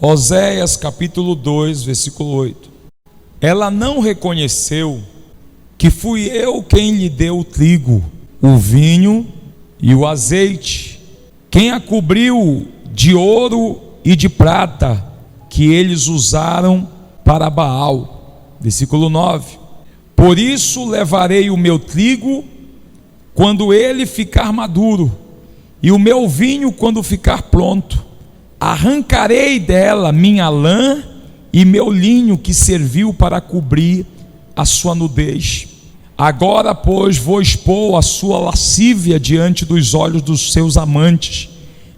Oséias capítulo 2, versículo 8. Ela não reconheceu que fui eu quem lhe deu o trigo, o vinho e o azeite, quem a cobriu de ouro e de prata, que eles usaram para Baal. Versículo 9. Por isso levarei o meu trigo quando ele ficar maduro, e o meu vinho quando ficar pronto. Arrancarei dela minha lã e meu linho que serviu para cobrir a sua nudez. Agora, pois, vou expor a sua lascívia diante dos olhos dos seus amantes.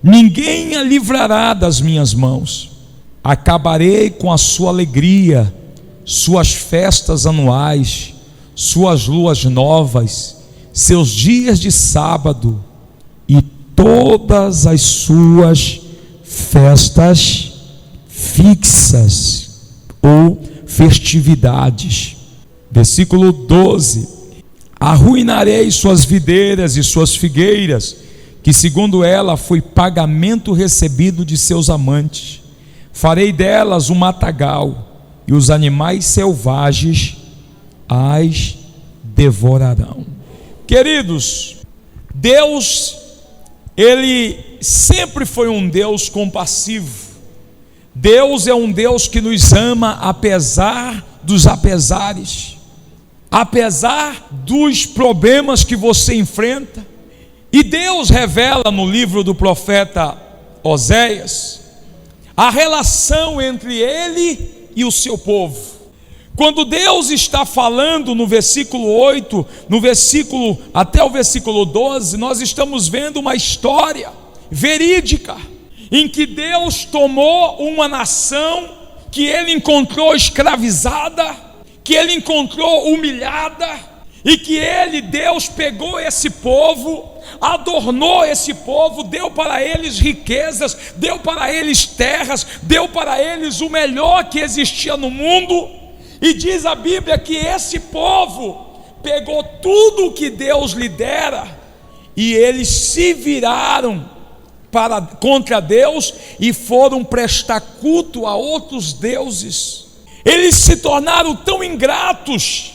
Ninguém a livrará das minhas mãos. Acabarei com a sua alegria, suas festas anuais, suas luas novas, seus dias de sábado e todas as suas festas fixas ou festividades. Versículo 12. Arruinarei suas videiras e suas figueiras, que segundo ela foi pagamento recebido de seus amantes. Farei delas um matagal, e os animais selvagens as devorarão. Queridos, Deus, Ele sempre foi um Deus compassivo. Deus é um Deus que nos ama apesar dos apesares, apesar dos problemas que você enfrenta. E Deus revela no livro do profeta Oséias a relação entre Ele e o seu povo. Quando Deus está falando no versículo 8, até o versículo 12, nós estamos vendo uma história verídica, em que Deus tomou uma nação que Ele encontrou escravizada, que Ele encontrou humilhada, e que Deus pegou esse povo, adornou esse povo, deu para eles riquezas, deu para eles terras, deu para eles o melhor que existia no mundo. E diz a Bíblia que esse povo pegou tudo o que Deus lhe dera, e eles se viraram contra Deus e foram prestar culto a outros deuses. Eles se tornaram tão ingratos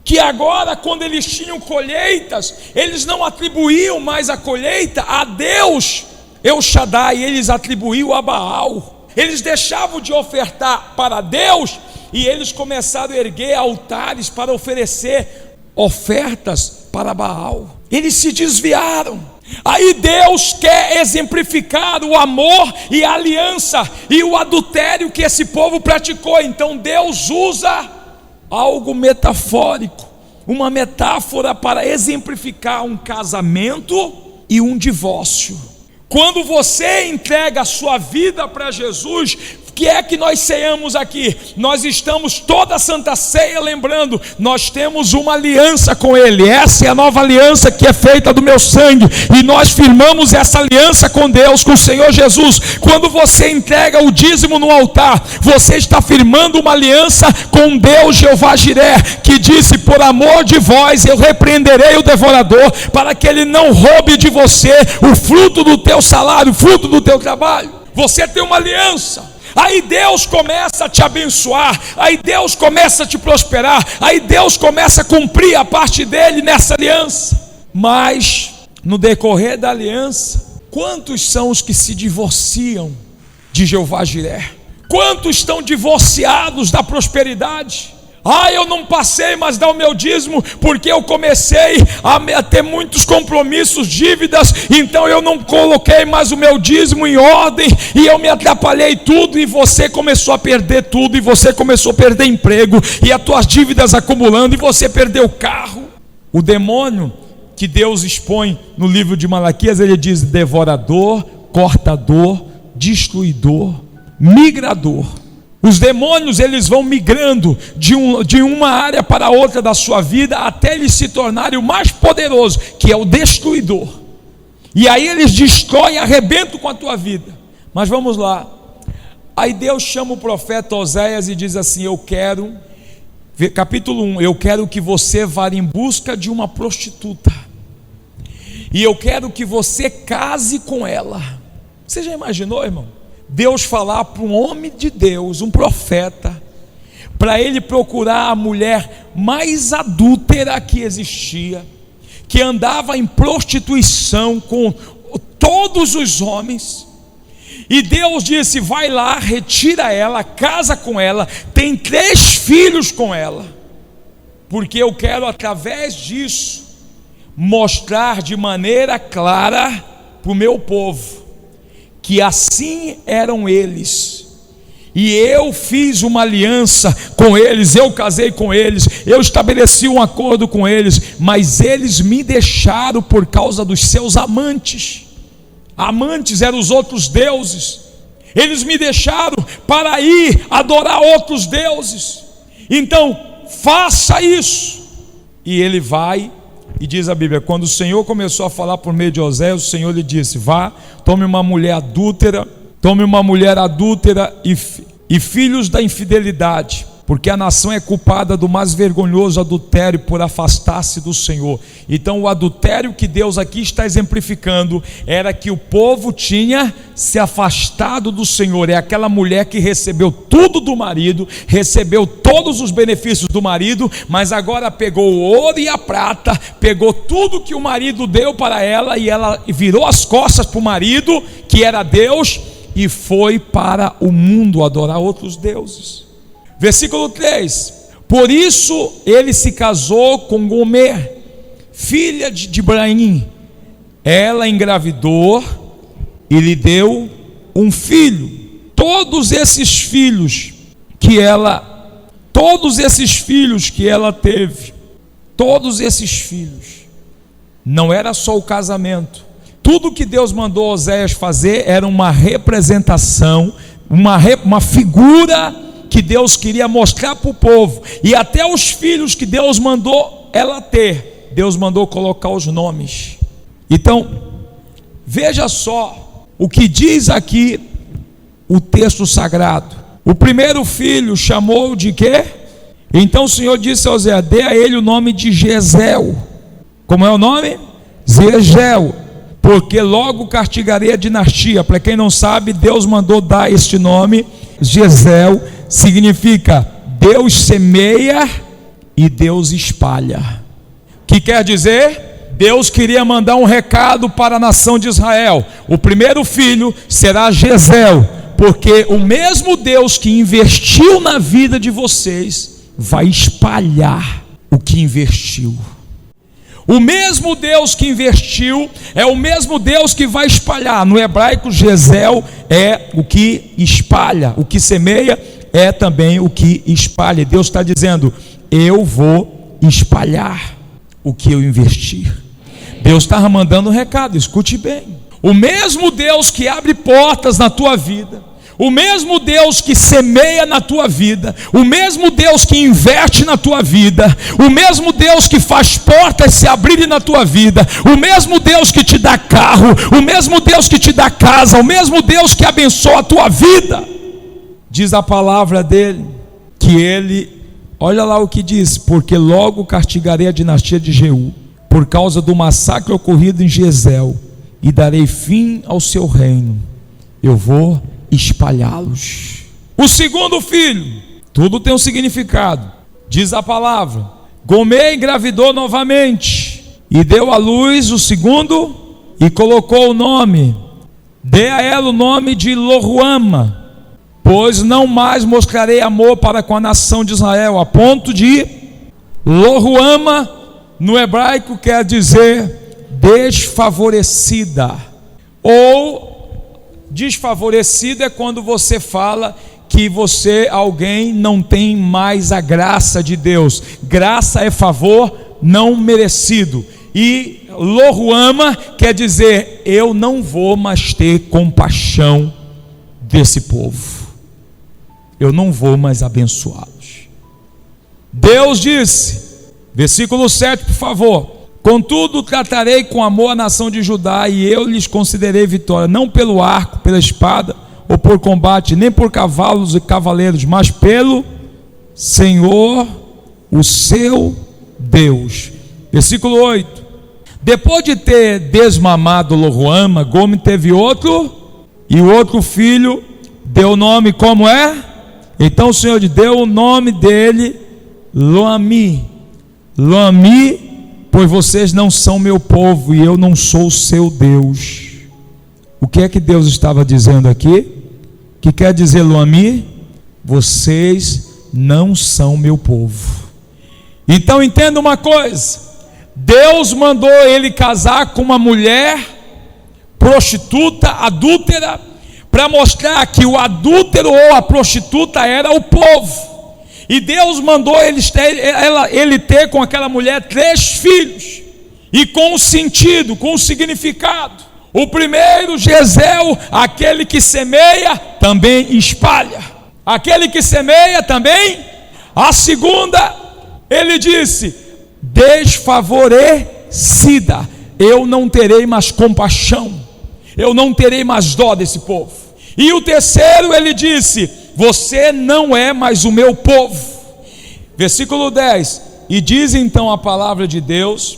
que agora, quando eles tinham colheitas, eles não atribuíam mais a colheita a Deus El Shaddai, eles atribuíam a Baal. Eles deixavam de ofertar para Deus e eles começaram a erguer altares para oferecer ofertas para Baal. Eles se desviaram. Aí Deus quer exemplificar o amor e a aliança e o adultério que esse povo praticou. Então Deus usa algo metafórico, uma metáfora para exemplificar um casamento e um divórcio. Quando você entrega a sua vida para Jesus, o que é que nós ceiamos aqui? Nós estamos toda a Santa Ceia lembrando, nós temos uma aliança com Ele. Essa é a nova aliança que é feita do meu sangue, e nós firmamos essa aliança com Deus, com o Senhor Jesus. Quando você entrega o dízimo no altar, você está firmando uma aliança com Deus Jeová Jiré, que disse: por amor de vós eu repreenderei o devorador, para que ele não roube de você o fruto do teu salário, o fruto do teu trabalho. Você tem uma aliança. Aí Deus começa a te abençoar, aí Deus começa a te prosperar, aí Deus começa a cumprir a parte dele nessa aliança. Mas no decorrer da aliança, quantos são os que se divorciam de Jeová Jiré? Quantos estão divorciados da prosperidade? Eu não passei mais dar o meu dízimo, porque eu comecei a ter muitos compromissos, dívidas, então eu não coloquei mais o meu dízimo em ordem, e eu me atrapalhei tudo, e você começou a perder tudo, e você começou a perder emprego, e as tuas dívidas acumulando, e você perdeu o carro. O demônio que Deus expõe no livro de Malaquias, ele diz: devorador, cortador, destruidor, migrador. Os demônios, eles vão migrando de uma área para outra da sua vida, até eles se tornarem o mais poderoso, que é o destruidor. E aí eles destroem, arrebentam com a tua vida. Mas vamos lá. Aí Deus chama o profeta Oséias e diz assim: eu quero, capítulo 1, eu quero que você vá em busca de uma prostituta, e eu quero que você case com ela. Você já imaginou, irmão? Deus falar para um homem de Deus, um profeta, para ele procurar a mulher mais adúltera que existia, que andava em prostituição com todos os homens. E Deus disse: vai lá, retira ela, casa com ela, tem 3 filhos com ela, porque eu quero através disso mostrar de maneira clara para o meu povo que assim eram eles, e eu fiz uma aliança com eles, eu casei com eles, eu estabeleci um acordo com eles, mas eles me deixaram por causa dos seus amantes. Amantes eram os outros deuses. Eles me deixaram para ir adorar outros deuses. Então faça isso. E ele vai, e diz a Bíblia, quando o Senhor começou a falar por meio de Oséias, o Senhor lhe disse: vá, tome uma mulher adúltera e filhos da infidelidade, porque a nação é culpada do mais vergonhoso adultério por afastar-se do Senhor. Então o adultério que Deus aqui está exemplificando era que o povo tinha se afastado do Senhor. É aquela mulher que recebeu tudo do marido, recebeu todos os benefícios do marido, mas agora pegou o ouro e a prata, pegou tudo que o marido deu para ela, e ela virou as costas para o marido, que era Deus, e foi para o mundo adorar outros deuses. Versículo 3: por isso ele se casou com Gomer, filha de Dibraim. Ela engravidou e lhe deu um filho. Todos esses filhos que ela teve, todos esses filhos, não era só o casamento. Tudo que Deus mandou Oséias fazer era uma representação, uma figura que Deus queria mostrar para o povo. E até os filhos que Deus mandou ela ter, Deus mandou colocar os nomes. Então, veja só o que diz aqui o texto sagrado. O primeiro filho chamou de quê? Então o Senhor disse a Oséias: dê a ele o nome de Jezeel. Como é o nome? Jezeel, porque logo castigarei a dinastia. Para quem não sabe, Deus mandou dar este nome. Jezeel significa Deus semeia e Deus espalha. Que quer dizer? Deus queria mandar um recado para a nação de Israel: o primeiro filho será Jezeel, porque o mesmo Deus que investiu na vida de vocês vai espalhar o que investiu. O mesmo Deus que investiu é o mesmo Deus que vai espalhar. No hebraico, Jezeel é o que espalha, o que semeia é também o que espalha. Deus está dizendo: eu vou espalhar o que eu investir. Deus está mandando um recado, escute bem. O mesmo Deus que abre portas na tua vida, o mesmo Deus que semeia na tua vida, o mesmo Deus que investe na tua vida, o mesmo Deus que faz portas se abrirem na tua vida, o mesmo Deus que te dá carro, o mesmo Deus que te dá casa, o mesmo Deus que abençoa a tua vida. Diz a palavra dele que ele, olha lá o que diz: porque logo castigarei a dinastia de Jeú por causa do massacre ocorrido em Jezeel, e darei fim ao seu reino. Eu vou espalhá-los. O segundo filho, tudo tem um significado. Diz a palavra: Gomer engravidou novamente e deu à luz o segundo, e colocou o nome, dê a ela o nome de Loruama, pois não mais mostrarei amor para com a nação de Israel. A ponto de Loruama no hebraico quer dizer desfavorecida, ou desfavorecido é quando você fala que alguém não tem mais a graça de Deus. Graça é favor não merecido. E Loruama quer dizer: eu não vou mais ter compaixão desse povo, eu não vou mais abençoá-los. Deus disse, versículo 7, por favor: contudo tratarei com amor a nação de Judá, e eu lhes concederei vitória, não pelo arco, pela espada ou por combate, nem por cavalos e cavaleiros, mas pelo Senhor, o seu Deus. Versículo 8: depois de ter desmamado Loruama, Gomer teve outro, e o outro filho Deu o nome como é? Então o Senhor deu o nome dele, Lo-Ammi. Lo-Ammi, pois vocês não são meu povo e eu não sou o seu Deus. O que é que Deus estava dizendo aqui? Que quer dizer Lo-Ammi? Vocês não são meu povo. Então entenda uma coisa: Deus mandou ele casar com uma mulher prostituta, adúltera, para mostrar que o adúltero ou a prostituta era o povo. E Deus mandou ele ter com aquela mulher 3 filhos, e com um sentido, com um significado. O primeiro, Jezeel, aquele que semeia também espalha. Aquele que semeia também. A segunda, ele disse: desfavorecida, eu não terei mais compaixão, eu não terei mais dó desse povo. E o terceiro, ele disse: você não é mais o meu povo. Versículo 10: e diz então a palavra de Deus,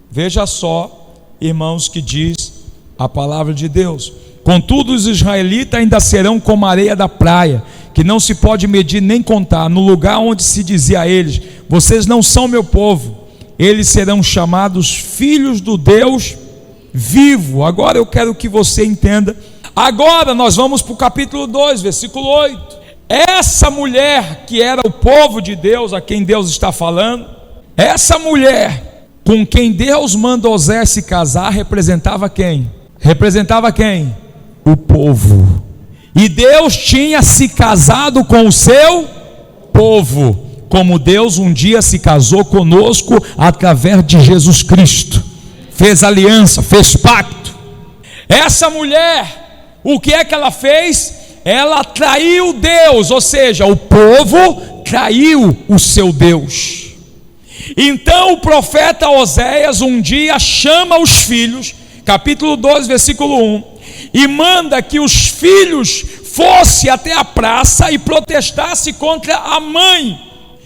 veja só, irmãos, que diz a palavra de Deus: contudo os israelitas ainda serão como a areia da praia, que não se pode medir nem contar. No lugar onde se dizia a eles: vocês não são meu povo, eles serão chamados filhos do Deus vivo. Agora eu quero que você entenda. Agora nós vamos para o capítulo 2, versículo 8. Essa mulher que era o povo de Deus, a quem Deus está falando, essa mulher com quem Deus mandou Osés se casar, representava quem? Representava quem? O povo. E Deus tinha se casado com o seu povo, como Deus um dia se casou conosco através de Jesus Cristo. Fez aliança, fez pacto. Essa mulher, o que é que ela fez? Ela traiu Deus, ou seja, o povo traiu o seu Deus. Então o profeta Oséias um dia chama os filhos, capítulo 2, versículo 1, e manda que os filhos fossem até a praça e protestassem contra a mãe.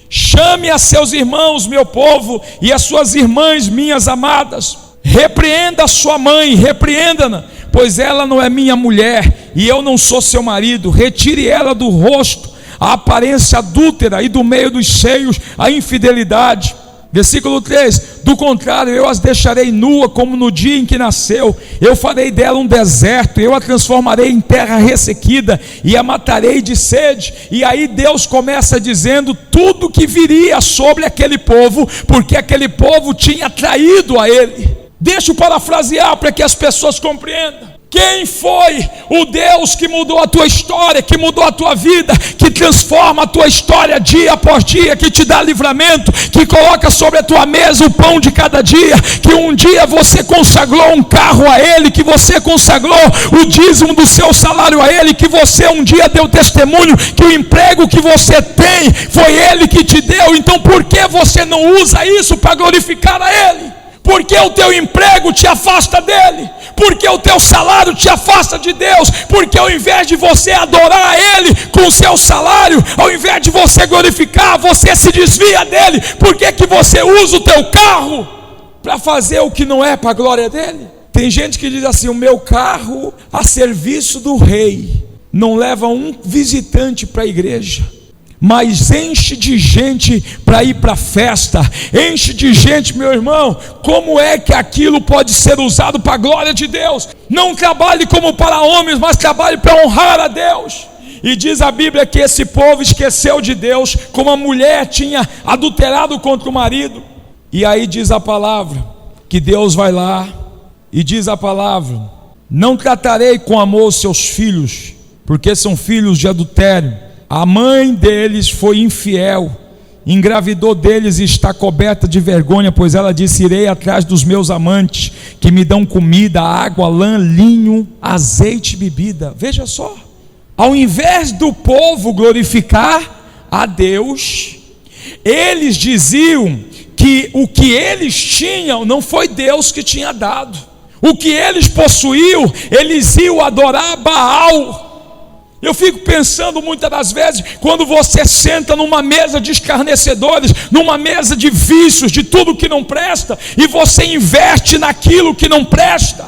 Chame a seus irmãos, meu povo, e as suas irmãs, minhas amadas. Repreenda a sua mãe, repreenda-na, pois ela não é minha mulher e eu não sou seu marido. Retire ela do rosto a aparência adúltera e do meio dos seios a infidelidade. Versículo 3: do contrário, eu as deixarei nua como no dia em que nasceu. Eu farei dela um deserto, eu a transformarei em terra ressequida e a matarei de sede. E aí Deus começa dizendo tudo que viria sobre aquele povo, porque aquele povo tinha traído a ele. Deixa eu parafrasear para que as pessoas compreendam. Quem foi o Deus que mudou a tua história, que mudou a tua vida, que transforma a tua história dia após dia, que te dá livramento, que coloca sobre a tua mesa o pão de cada dia, que um dia você consagrou um carro a Ele, que você consagrou o dízimo do seu salário a Ele, que você um dia deu testemunho, que o emprego que você tem foi Ele que te deu. Então por que você não usa isso para glorificar a Ele? Porque o teu emprego te afasta dele, porque o teu salário te afasta de Deus, porque ao invés de você adorar a Ele com o seu salário, ao invés de você glorificar, você se desvia dele. Por que que você usa o teu carro para fazer o que não é para a glória dele? Tem gente que diz assim: o meu carro a serviço do rei não leva um visitante para a igreja, mas enche de gente para ir para a festa, enche de gente. Meu irmão, como é que aquilo pode ser usado para a glória de Deus? Não trabalhe como para homens, mas trabalhe para honrar a Deus. E diz a Bíblia que esse povo esqueceu de Deus, como a mulher tinha adulterado contra o marido. E aí diz a palavra que Deus vai lá e diz a palavra: não tratarei com amor os seus filhos, porque são filhos de adultério. A mãe deles foi infiel, engravidou deles e está coberta de vergonha, pois ela disse: irei atrás dos meus amantes, que me dão comida, água, lã, linho, azeite e bebida. Veja só, ao invés do povo glorificar a Deus, eles diziam que o que eles tinham não foi Deus que tinha dado. O que eles possuíam, eles iam adorar Baal. Eu fico pensando muitas das vezes, quando você senta numa mesa de escarnecedores, numa mesa de vícios, de tudo que não presta, e você investe naquilo que não presta,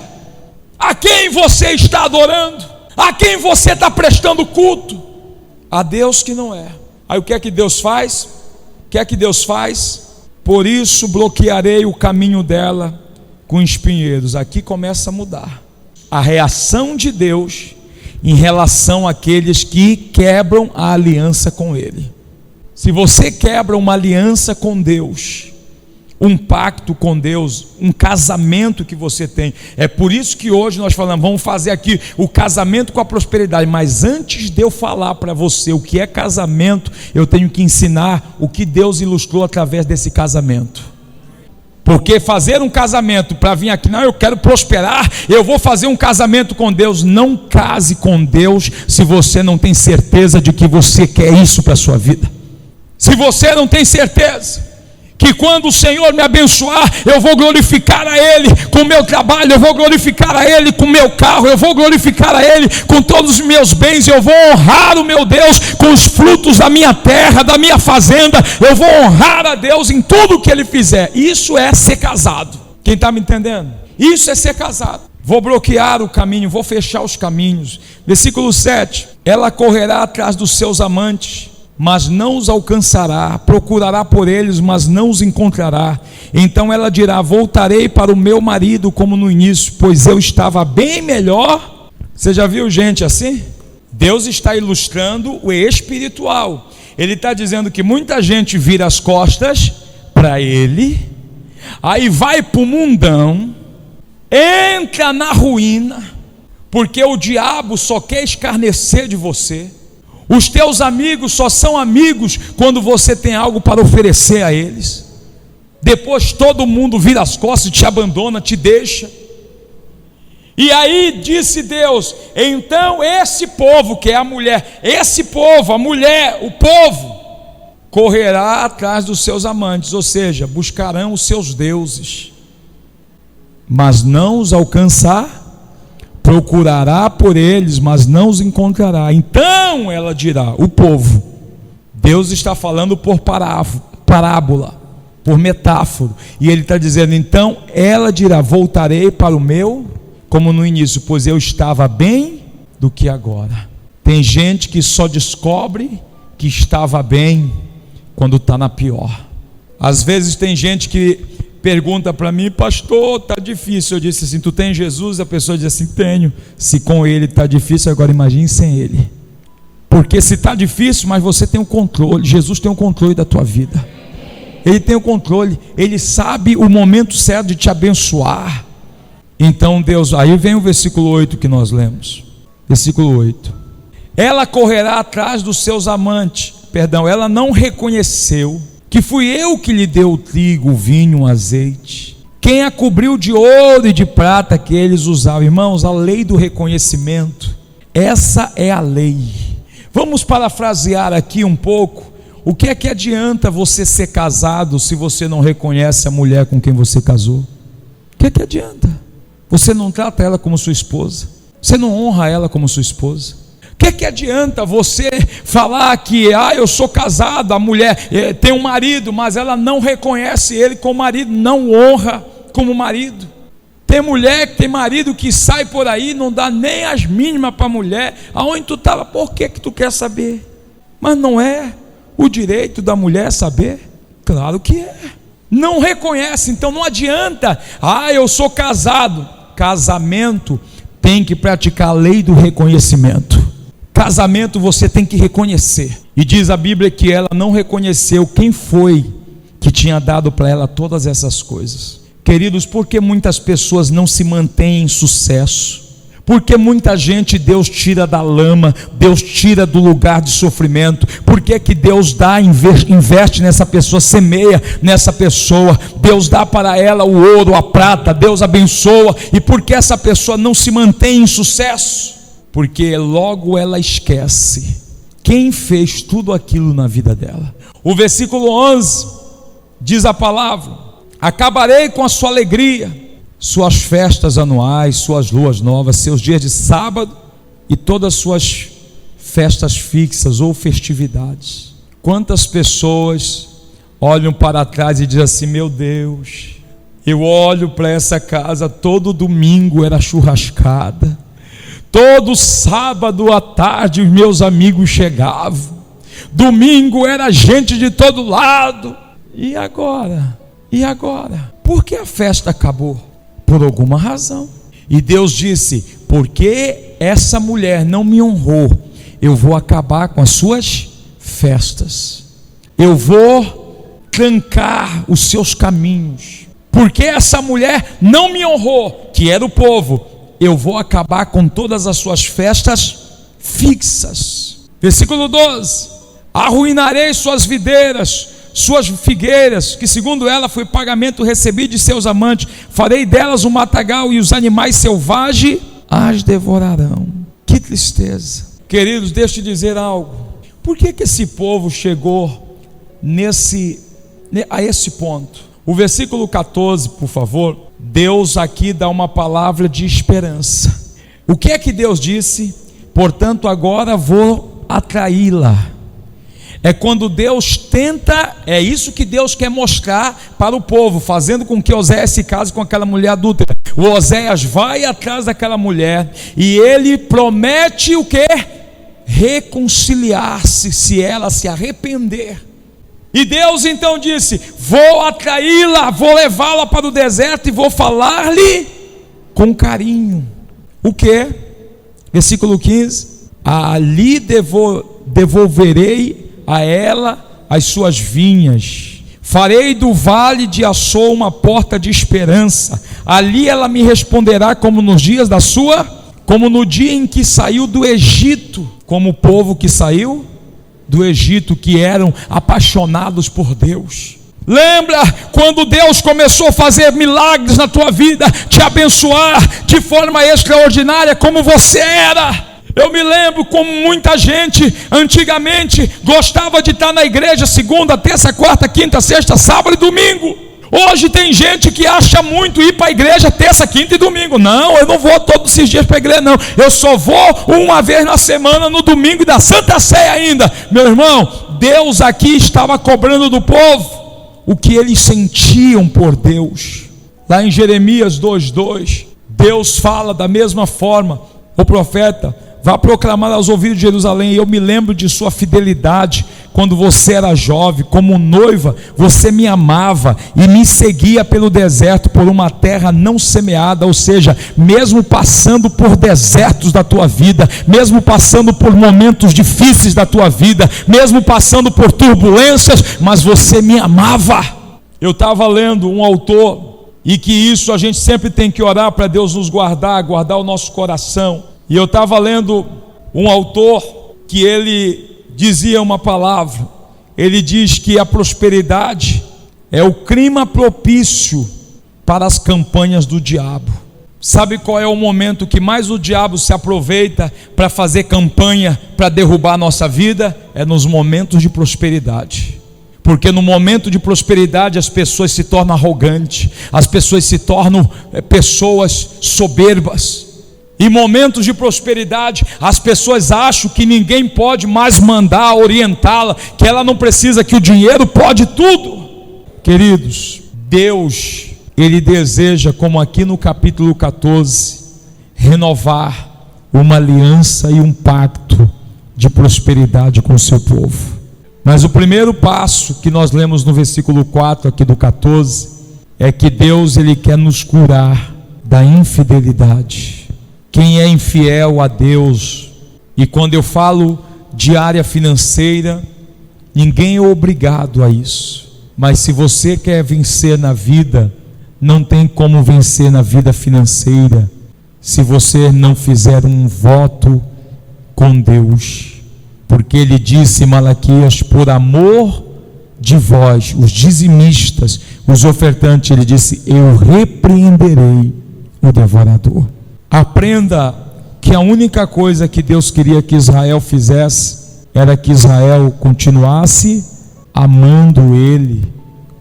a quem você está adorando? A quem você está prestando culto? A Deus que não é. Aí o que é que Deus faz? O que é que Deus faz? Por isso bloquearei o caminho dela com espinheiros. Aqui começa a mudar a reação de Deus em relação àqueles que quebram a aliança com Ele. Se você quebra uma aliança com Deus, um pacto com Deus, um casamento que você tem, é por isso que hoje nós falamos, vamos fazer aqui o casamento com a prosperidade. Mas antes de eu falar para você o que é casamento, eu tenho que ensinar o que Deus ilustrou através desse casamento. Porque fazer um casamento para vir aqui, não, eu quero prosperar, eu vou fazer um casamento com Deus. Não case com Deus se você não tem certeza de que você quer isso para a sua vida. Se você não tem certeza que quando o Senhor me abençoar, eu vou glorificar a Ele com o meu trabalho, eu vou glorificar a Ele com o meu carro, eu vou glorificar a Ele com todos os meus bens, eu vou honrar o meu Deus com os frutos da minha terra, da minha fazenda, eu vou honrar a Deus em tudo que Ele fizer. Isso é ser casado. Quem está me entendendo? Isso é ser casado. Vou bloquear o caminho, vou fechar os caminhos. Versículo 7: ela correrá atrás dos seus amantes, mas não os alcançará, procurará por eles, mas não os encontrará. Então ela dirá: voltarei para o meu marido como no início, pois eu estava bem melhor. Você já viu gente assim? Deus está ilustrando o espiritual. Ele está dizendo que muita gente vira as costas para Ele, aí vai para o mundão, entra na ruína, porque o diabo só quer escarnecer de você. Os teus amigos só são amigos quando você tem algo para oferecer a eles. Depois todo mundo vira as costas, te abandona, te deixa. E aí disse Deus: então esse povo, que é a mulher, esse povo, a mulher, o povo, correrá atrás dos seus amantes, ou seja, buscarão os seus deuses, mas não os alcançar. Procurará por eles, mas não os encontrará. Então ela dirá, o povo, Deus está falando por parábola, por metáfora, e Ele está dizendo, então ela dirá: voltarei para o meu, como no início, pois eu estava bem do que agora. Tem gente que só descobre que estava bem quando está na pior. Às vezes tem gente que pergunta para mim: pastor, está difícil. Eu disse assim: tu tem Jesus? A pessoa diz assim: tenho. Se com Ele está difícil, agora imagine sem Ele. Porque se está difícil, mas você tem o controle. Jesus tem o controle da tua vida. Ele tem o controle. Ele sabe o momento certo de te abençoar. Então Deus, aí vem o versículo 8 que nós lemos. Versículo 8: ela correrá atrás dos seus amantes. Ela não reconheceu que fui eu que lhe deu o trigo, o vinho, o azeite. Quem a cobriu de ouro e de prata que eles usavam. Irmãos, a lei do reconhecimento, essa é a lei. Vamos parafrasear aqui um pouco. O que é que adianta você ser casado se você não reconhece a mulher com quem você casou? O que é que adianta? Você não trata ela como sua esposa, você não honra ela como sua esposa. O que é que adianta você falar que eu sou casado, a mulher tem um marido, mas ela não reconhece ele como marido, não honra como marido. Tem mulher que tem marido que sai por aí, não dá nem as mínimas para a mulher. Aonde tu estava? Por que tu quer saber? Mas não é o direito da mulher saber? Claro que é. Não reconhece, então não adianta. Eu sou casado. Casamento tem que praticar a lei do reconhecimento. Casamento você tem que reconhecer. E diz a Bíblia que ela não reconheceu quem foi que tinha dado para ela todas essas coisas. Queridos, por que muitas pessoas não se mantêm em sucesso? Porque muita gente Deus tira da lama, Deus tira do lugar de sofrimento. Por que que Deus dá, investe nessa pessoa, semeia nessa pessoa, Deus dá para ela o ouro, a prata, Deus abençoa. E por que essa pessoa não se mantém em sucesso? Porque logo ela esquece quem fez tudo aquilo na vida dela. O versículo 11 diz a palavra: acabarei com a sua alegria, suas festas anuais, suas luas novas, seus dias de sábado e todas as suas festas fixas ou festividades. Quantas pessoas olham para trás e dizem assim: meu Deus, eu olho para essa casa, todo domingo era churrascada, Todo sábado à tarde os meus amigos chegavam. Domingo era gente de todo lado. E agora? E agora? Por que a festa acabou? Por alguma razão. E Deus disse: porque essa mulher não me honrou, eu vou acabar com as suas festas. Eu vou trancar os seus caminhos. Porque essa mulher não me honrou, que era o povo, eu vou acabar com todas as suas festas fixas. Versículo 12: arruinarei suas videiras, suas figueiras, que segundo ela foi pagamento recebido de seus amantes. Farei delas um matagal, e os animais selvagens as devorarão. Que tristeza. Queridos, deixa eu te dizer algo. Por que esse povo chegou a esse ponto? O versículo 14, por favor. Deus aqui dá uma palavra de esperança. O que é que Deus disse? Portanto, agora vou atraí-la. É quando Deus tenta, é isso que Deus quer mostrar para o povo, fazendo com que Oséias se case com aquela mulher adúltera. O Oséias vai atrás daquela mulher e ele promete o quê? Reconciliar-se, se ela se arrepender. E Deus então disse: vou atraí-la, vou levá-la para o deserto e vou falar-lhe com carinho. O que? Versículo 15: ali devolverei a ela as suas vinhas, farei do vale de Açor uma porta de esperança. Ali ela me responderá como nos dias como no dia em que saiu do Egito, como o povo que saiu do Egito, que eram apaixonados por Deus. Lembra quando Deus começou a fazer milagres na tua vida, te abençoar de forma extraordinária, como você era? Eu me lembro como muita gente antigamente gostava de estar na igreja segunda, terça, quarta, quinta, sexta, sábado e domingo. Hoje tem gente que acha muito ir para a igreja terça, quinta e domingo. Não, eu não vou todos esses dias para a igreja, não. Eu só vou uma vez na semana, no domingo e da Santa Ceia ainda. Meu irmão, Deus aqui estava cobrando do povo o que eles sentiam por Deus. Lá em Jeremias 2:2, Deus fala da mesma forma: o profeta, vá proclamar aos ouvidos de Jerusalém: eu me lembro de sua fidelidade quando você era jovem, como noiva você me amava e me seguia pelo deserto, por uma terra não semeada. Ou seja, mesmo passando por desertos da tua vida, mesmo passando por momentos difíceis da tua vida, mesmo passando por turbulências, mas você me amava. Eu estava lendo um autor, e que isso a gente sempre tem que orar para Deus nos guardar o nosso coração. E eu estava lendo um autor que ele dizia uma palavra. Ele diz que a prosperidade é o clima propício para as campanhas do diabo. Sabe qual é o momento que mais o diabo se aproveita para fazer campanha, para derrubar a nossa vida? É nos momentos de prosperidade. Porque no momento de prosperidade as pessoas se tornam arrogantes, as pessoas se tornam pessoas soberbas. Em momentos de prosperidade, as pessoas acham que ninguém pode mais mandar, orientá-la, que ela não precisa, que o dinheiro pode tudo. Queridos, Deus, Ele deseja, como aqui no capítulo 14, renovar uma aliança e um pacto de prosperidade com o seu povo. Mas o primeiro passo que nós lemos no versículo 4 aqui do 14, é que Deus, Ele quer nos curar da infidelidade. Quem é infiel a Deus, e quando eu falo de área financeira, ninguém é obrigado a isso, mas se você quer vencer na vida, não tem como vencer na vida financeira se você não fizer um voto com Deus, porque Ele disse em Malaquias: por amor de vós, os dizimistas, os ofertantes, Ele disse: eu repreenderei o devorador. Aprenda que a única coisa que Deus queria que Israel fizesse era que Israel continuasse amando Ele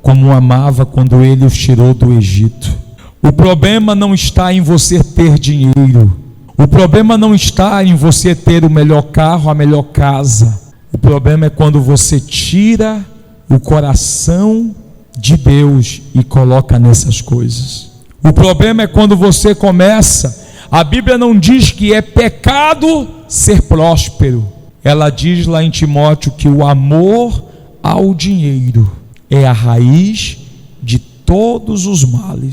como amava quando Ele os tirou do Egito. O problema não está em você ter dinheiro, o problema não está em você ter o melhor carro, a melhor casa. O problema é quando você tira o coração de Deus e coloca nessas coisas. O problema é quando você começa A Bíblia não diz que é pecado ser próspero. Ela diz lá em Timóteo que o amor ao dinheiro é a raiz de todos os males.